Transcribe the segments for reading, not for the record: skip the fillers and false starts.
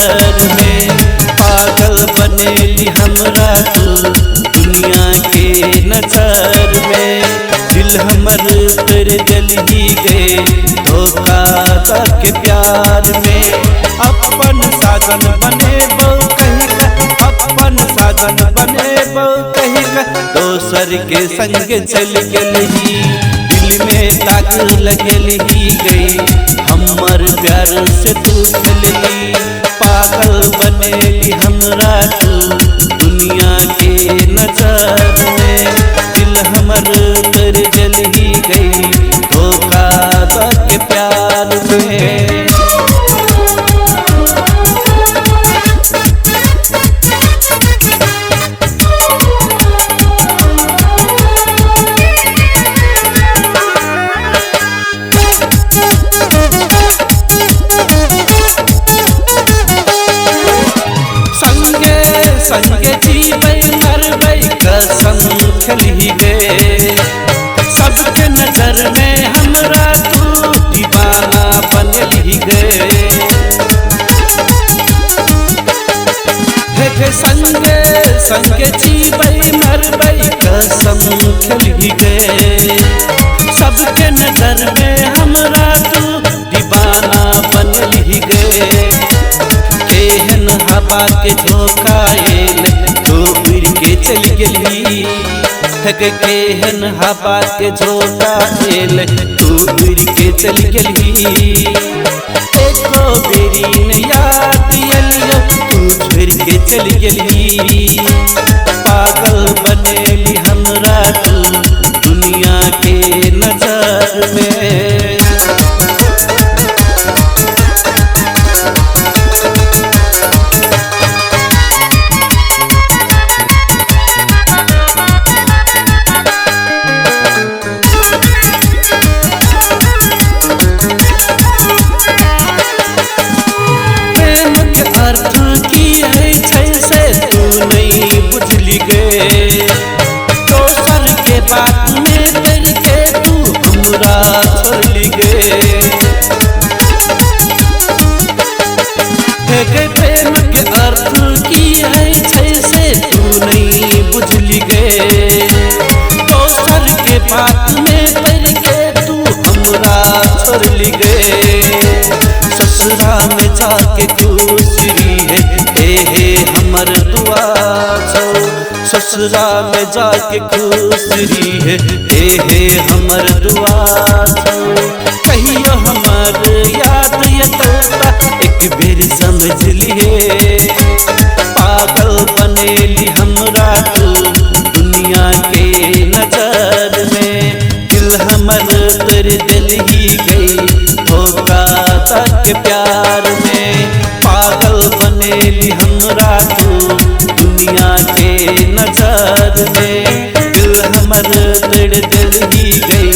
नजर में। पागल बनेली हमरा तू दुनिया के नजर में। दिल हमर तेरे जल ही गए धोखा के प्यार में। अपन साजन बने बहु कहीं का, अपन साजन बने बहु कहीं का, दोसर के संग चल गई। दिल में दाग लगल ही गई, हमर प्यार से तू चलली। पागल बनेली हमरा तू दुनिया के नजर में। दिल हमर तेरे जल ही गई धोखा के प्यार में। संगे जीबै मरबै कसम खली गे। सबके नजर में हमरा तू दीवाना बनली गे। संगे संगे जीबै मरबै कसम खली गे। सबके नजर में हमरा तू दीवाना बनली गे। केहन हवा के झोंका आयल तू उड़ के चल गेली। केहन हवा के झोंका आयल तू उड़ के चल गेली। एको बेरी न याद आइयो तू छोड़ के चल गेली। पागल बनेली हमरा तू दुनिया के नजर में। दोसर के बात में करके तू हमरा छोड़ गे। प्रेम के अर्थ की है से तू नहीं बुझली गे। दोसर के बात में करके तू हमरा छोड़ गे। ससुरा में जाके खुश रही हमर दुआ छो। ससुरा में जाके खुश रही हमर दुआ छो। कहियो हमर याद यतोता एक बेर समझ लिए। पागल बनेली हमरा तू दुनिया के नजर में। दिल हमर तेरे दिल ही गई धोखा के प्यार में। पागल बनेली हमरा तू दुनिया के नजर में। दिल हमर तेरे दिल ही गई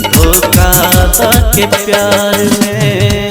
धोखा के प्यार में।